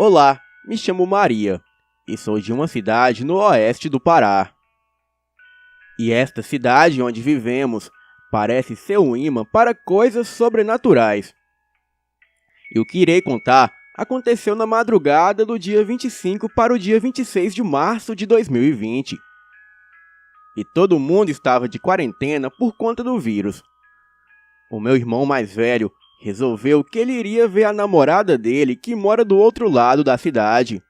Olá, me chamo Maria e sou de uma cidade no oeste do Pará. E esta cidade onde vivemos parece ser um imã para coisas sobrenaturais. E o que irei contar aconteceu na madrugada do dia 25 para o dia 26 de março de 2020. E todo mundo estava de quarentena por conta do vírus. O meu irmão mais velho resolveu que ele iria ver a namorada dele que mora do outro lado da cidade.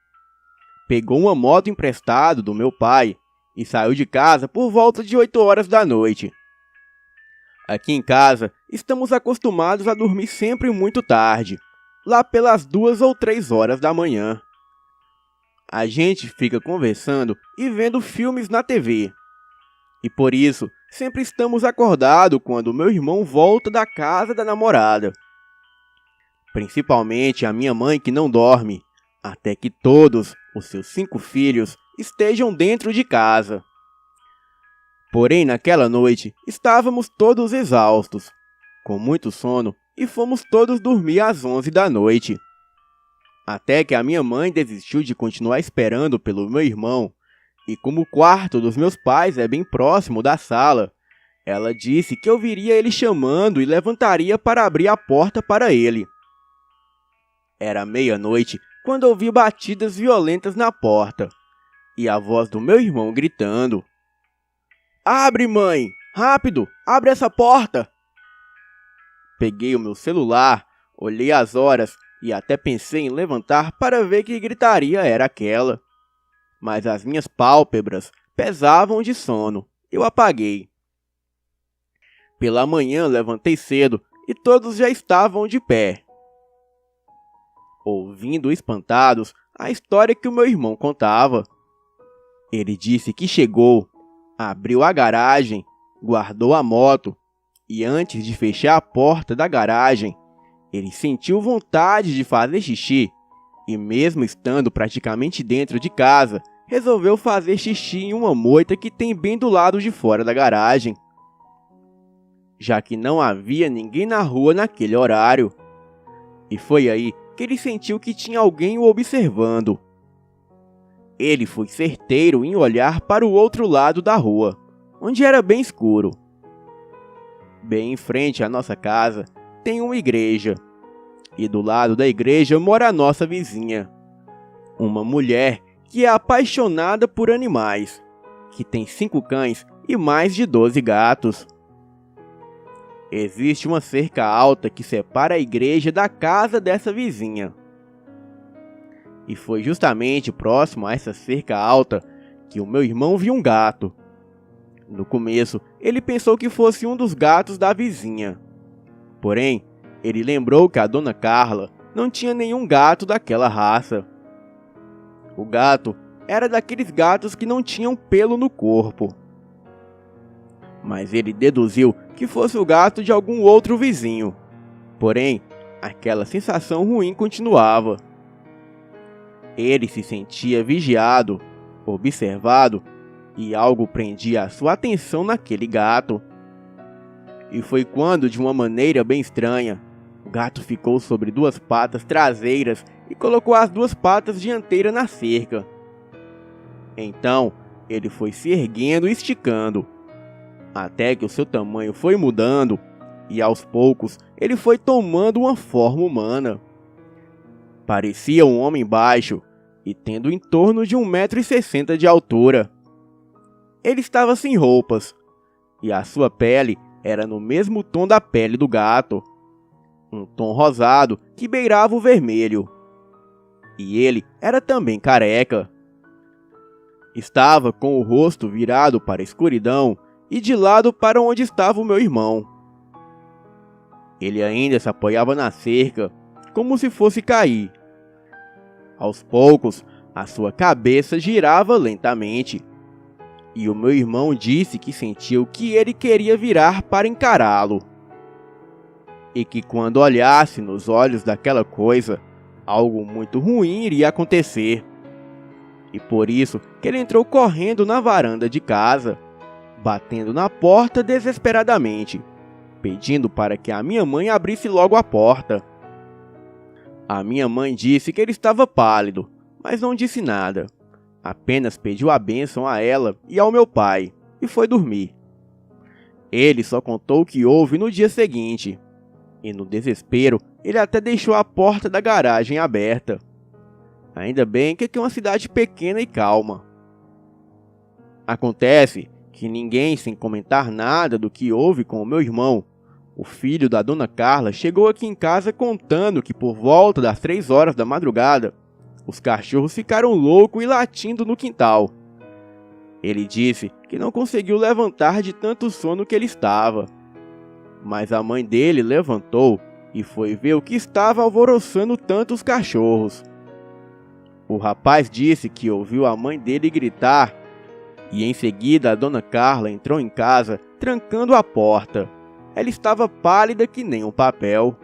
Pegou uma moto emprestada do meu pai e saiu de casa por volta de 8 horas da noite. Aqui em casa, estamos acostumados a dormir sempre muito tarde, lá pelas 2 ou 3 horas da manhã. A gente fica conversando e vendo filmes na TV. E por isso, sempre estamos acordados quando meu irmão volta da casa da namorada. Principalmente a minha mãe que não dorme, até que todos os seus 5 filhos estejam dentro de casa. Porém, naquela noite, estávamos todos exaustos, com muito sono, e fomos todos dormir às 11 da noite. Até que a minha mãe desistiu de continuar esperando pelo meu irmão, e como o quarto dos meus pais é bem próximo da sala, ela disse que eu viria ele chamando e levantaria para abrir a porta para ele. Era meia-noite quando ouvi batidas violentas na porta e a voz do meu irmão gritando: "Abre, mãe! Rápido! Abre essa porta!" Peguei o meu celular, olhei as horas e até pensei em levantar para ver que gritaria era aquela. Mas as minhas pálpebras pesavam de sono. Eu apaguei. Pela manhã levantei cedo e todos já estavam de pé, ouvindo espantados a história que o meu irmão contava. Ele disse que chegou, abriu a garagem, guardou a moto e antes de fechar a porta da garagem, ele sentiu vontade de fazer xixi e mesmo estando praticamente dentro de casa, resolveu fazer xixi em uma moita que tem bem do lado de fora da garagem, já que não havia ninguém na rua naquele horário. E foi aí que ele sentiu que tinha alguém o observando. Ele foi certeiro em olhar para o outro lado da rua, onde era bem escuro. Bem em frente à nossa casa tem uma igreja, e do lado da igreja mora a nossa vizinha, uma mulher que é apaixonada por animais, que tem 5 cães e mais de 12 gatos. Existe uma cerca alta que separa a igreja da casa dessa vizinha. E foi justamente próximo a essa cerca alta que o meu irmão viu um gato. No começo, ele pensou que fosse um dos gatos da vizinha. Porém, ele lembrou que a dona Carla não tinha nenhum gato daquela raça. O gato era daqueles gatos que não tinham pelo no corpo. Mas ele deduziu que fosse o gato de algum outro vizinho. Porém, aquela sensação ruim continuava. Ele se sentia vigiado, observado, e algo prendia a sua atenção naquele gato. E foi quando, de uma maneira bem estranha, o gato ficou sobre 2 patas traseiras e colocou as 2 patas dianteiras na cerca. Então, ele foi se erguendo e esticando, até que o seu tamanho foi mudando e aos poucos ele foi tomando uma forma humana. Parecia um homem baixo e tendo em torno de 1,60 m de altura. Ele estava sem roupas e a sua pele era no mesmo tom da pele do gato, um tom rosado que beirava o vermelho. E ele era também careca. Estava com o rosto virado para a escuridão e de lado para onde estava o meu irmão. Ele ainda se apoiava na cerca, como se fosse cair. Aos poucos, a sua cabeça girava lentamente, e o meu irmão disse que sentiu que ele queria virar para encará-lo. E que quando olhasse nos olhos daquela coisa, algo muito ruim iria acontecer. E por isso que ele entrou correndo na varanda de casa, batendo na porta desesperadamente, pedindo para que a minha mãe abrisse logo a porta. A minha mãe disse que ele estava pálido, mas não disse nada. Apenas pediu a bênção a ela e ao meu pai, e foi dormir. Ele só contou o que houve no dia seguinte, e no desespero, ele até deixou a porta da garagem aberta. Ainda bem que aqui é uma cidade pequena e calma. Acontece que ninguém, sem comentar nada do que houve com o meu irmão, o filho da dona Carla, chegou aqui em casa contando que por volta das 3 horas da madrugada, os cachorros ficaram loucos e latindo no quintal. Ele disse que não conseguiu levantar de tanto sono que ele estava. Mas a mãe dele levantou e foi ver o que estava alvoroçando tanto os cachorros. O rapaz disse que ouviu a mãe dele gritar e em seguida a dona Carla entrou em casa trancando a porta. Ela estava pálida que nem um papel,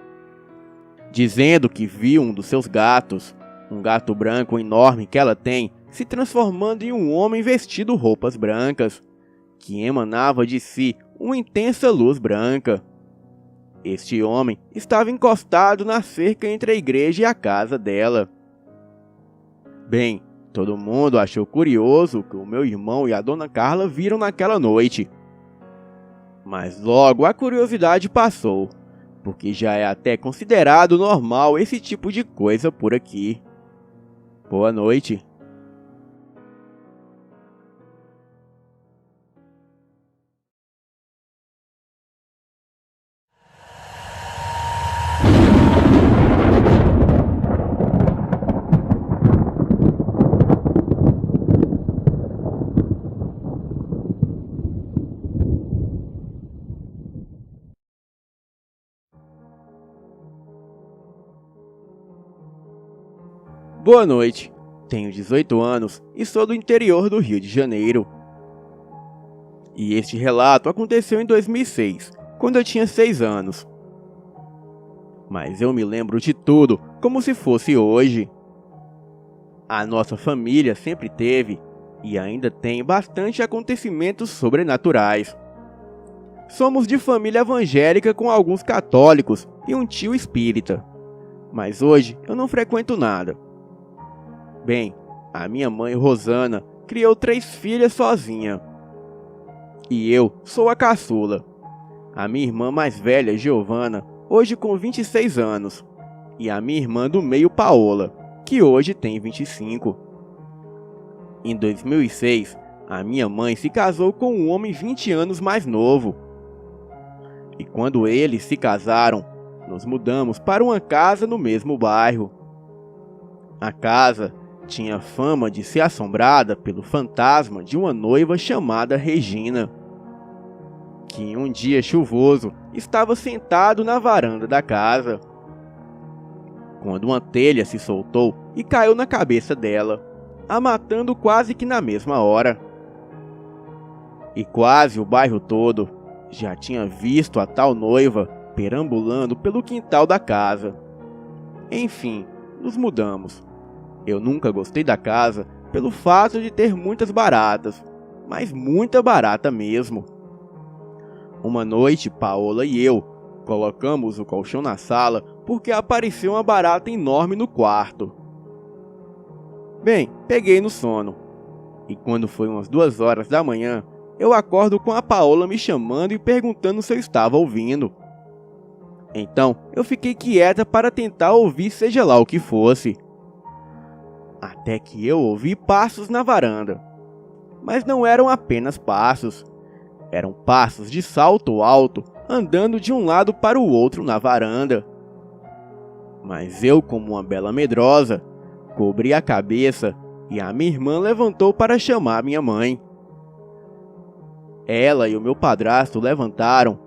dizendo que viu um dos seus gatos, um gato branco enorme que ela tem, se transformando em um homem vestido roupas brancas, que emanava de si uma intensa luz branca. Este homem estava encostado na cerca entre a igreja e a casa dela. Bem, todo mundo achou curioso o que o meu irmão e a dona Carla viram naquela noite. Mas logo a curiosidade passou, porque já é até considerado normal esse tipo de coisa por aqui. Boa noite. Boa noite. Tenho 18 anos e sou do interior do Rio de Janeiro. E este relato aconteceu em 2006, quando eu tinha 6 anos. Mas eu me lembro de tudo como se fosse hoje. A nossa família sempre teve e ainda tem bastante acontecimentos sobrenaturais. Somos de família evangélica com alguns católicos e um tio espírita. Mas hoje eu não frequento nada. Bem, a minha mãe Rosana criou 3 filhas sozinha. E eu sou a caçula. A minha irmã mais velha, Giovana, hoje com 26 anos. E a minha irmã do meio, Paola, que hoje tem 25. Em 2006, a minha mãe se casou com um homem 20 anos mais novo. E quando eles se casaram, nos mudamos para uma casa no mesmo bairro. A casa tinha fama de ser assombrada pelo fantasma de uma noiva chamada Regina, que em um dia chuvoso estava sentado na varanda da casa, quando uma telha se soltou e caiu na cabeça dela, a matando quase que na mesma hora. E quase o bairro todo já tinha visto a tal noiva perambulando pelo quintal da casa. Enfim, nos mudamos. Eu nunca gostei da casa pelo fato de ter muitas baratas, mas muita barata mesmo. Uma noite, Paola e eu colocamos o colchão na sala porque apareceu uma barata enorme no quarto. Bem, peguei no sono. E quando foi umas 2 horas da manhã, eu acordo com a Paola me chamando e perguntando se eu estava ouvindo. Então, eu fiquei quieta para tentar ouvir seja lá o que fosse. Até que eu ouvi passos na varanda. Mas não eram apenas passos. Eram passos de salto alto, andando de um lado para o outro na varanda. Mas eu, como uma bela medrosa, cobri a cabeça e a minha irmã levantou para chamar minha mãe. Ela e o meu padrasto levantaram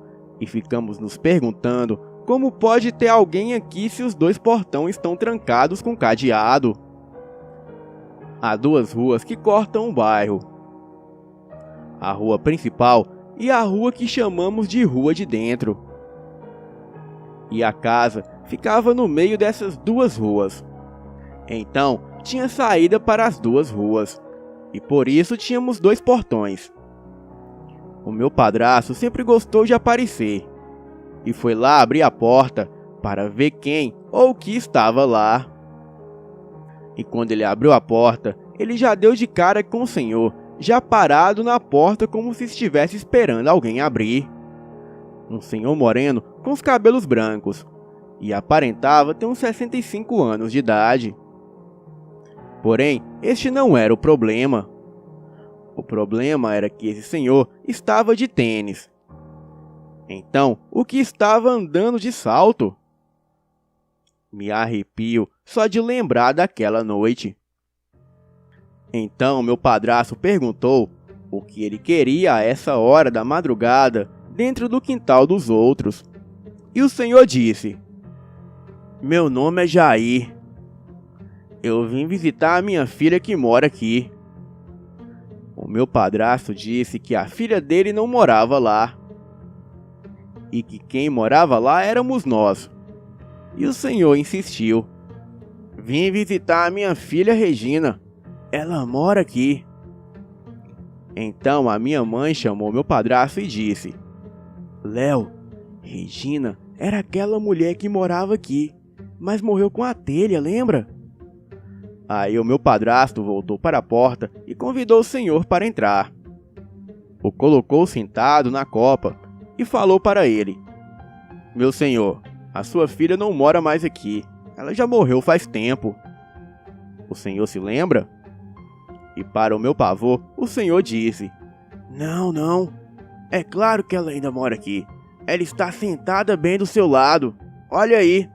e ficamos nos perguntando como pode ter alguém aqui se os 2 portões estão trancados com cadeado. Há 2 ruas que cortam o bairro. A rua principal e a rua que chamamos de Rua de Dentro. E a casa ficava no meio dessas 2 ruas. Então, tinha saída para as 2 ruas, e por isso tínhamos 2 portões. O meu padrasto sempre gostou de aparecer, e foi lá abrir a porta para ver quem ou que estava lá. E quando ele abriu a porta, ele já deu de cara com o senhor, já parado na porta como se estivesse esperando alguém abrir. Um senhor moreno com os cabelos brancos, e aparentava ter uns 65 anos de idade. Porém, este não era o problema. O problema era que esse senhor estava de tênis. Então, o que estava andando de salto? Me arrepio só de lembrar daquela noite. Então, meu padrasto perguntou o que ele queria a essa hora da madrugada dentro do quintal dos outros. E o senhor disse: "Meu nome é Jair. Eu vim visitar a minha filha que mora aqui." O meu padrasto disse que a filha dele não morava lá, e que quem morava lá éramos nós. E o senhor insistiu: "Vim visitar a minha filha Regina. Ela mora aqui." Então a minha mãe chamou meu padrasto e disse: "Léo, Regina era aquela mulher que morava aqui, mas morreu com a telha, lembra?" Aí o meu padrasto voltou para a porta e convidou o senhor para entrar. O colocou sentado na copa e falou para ele: "Meu senhor, a sua filha não mora mais aqui. Ela já morreu faz tempo. O senhor se lembra?" E para o meu pavor, o senhor disse: Não. É claro que ela ainda mora aqui. Ela está sentada bem do seu lado. Olha aí."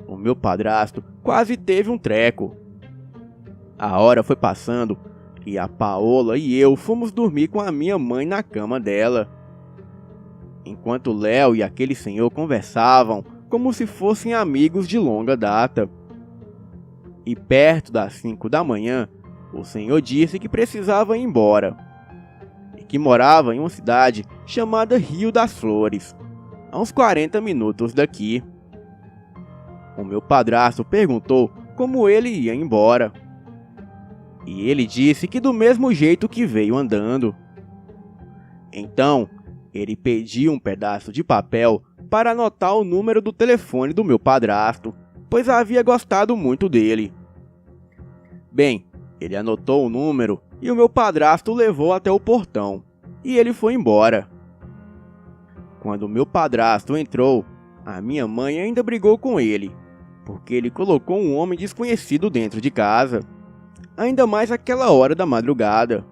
O meu padrasto quase teve um treco. A hora foi passando e a Paola e eu fomos dormir com a minha mãe na cama dela, enquanto Léo e aquele senhor conversavam como se fossem amigos de longa data. E perto das 5 da manhã, o senhor disse que precisava ir embora e que morava em uma cidade chamada Rio das Flores, a uns 40 minutos daqui. O meu padrasto perguntou como ele ia embora, e ele disse que do mesmo jeito que veio andando. Então, ele pediu um pedaço de papel para anotar o número do telefone do meu padrasto, pois havia gostado muito dele. Bem, ele anotou o número e o meu padrasto o levou até o portão, e ele foi embora. Quando o meu padrasto entrou, a minha mãe ainda brigou com ele, porque ele colocou um homem desconhecido dentro de casa, ainda mais àquela hora da madrugada.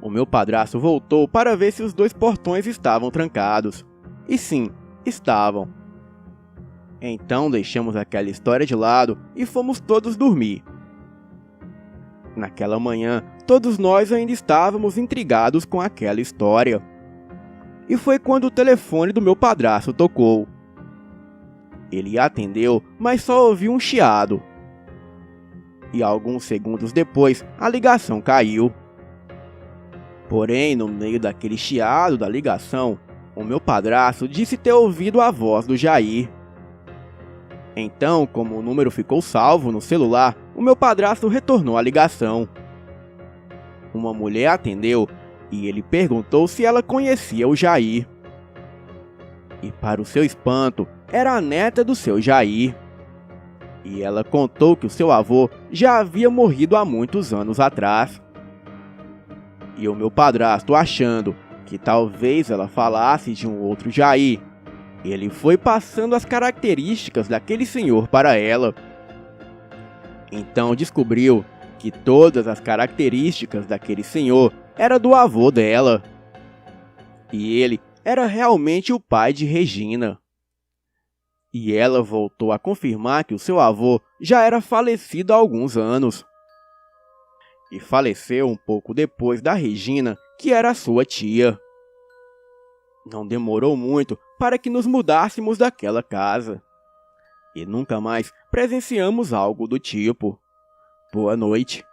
O meu padrasto voltou para ver se os 2 portões estavam trancados. E sim, estavam. Então deixamos aquela história de lado e fomos todos dormir. Naquela manhã, todos nós ainda estávamos intrigados com aquela história. E foi quando o telefone do meu padrasto tocou. Ele atendeu, mas só ouviu um chiado. E alguns segundos depois, a ligação caiu. Porém, no meio daquele chiado da ligação, o meu padrasto disse ter ouvido a voz do Jair. Então, como o número ficou salvo no celular, o meu padrasto retornou a ligação. Uma mulher atendeu e ele perguntou se ela conhecia o Jair. E para o seu espanto, era a neta do seu Jair. E ela contou que o seu avô já havia morrido há muitos anos atrás. E o meu padrasto, achando que talvez ela falasse de um outro Jair, ele foi passando as características daquele senhor para ela. Então descobriu que todas as características daquele senhor eram do avô dela. E ele era realmente o pai de Regina. E ela voltou a confirmar que o seu avô já era falecido há alguns anos. E faleceu um pouco depois da Regina, que era sua tia. Não demorou muito para que nos mudássemos daquela casa. E nunca mais presenciamos algo do tipo. Boa noite.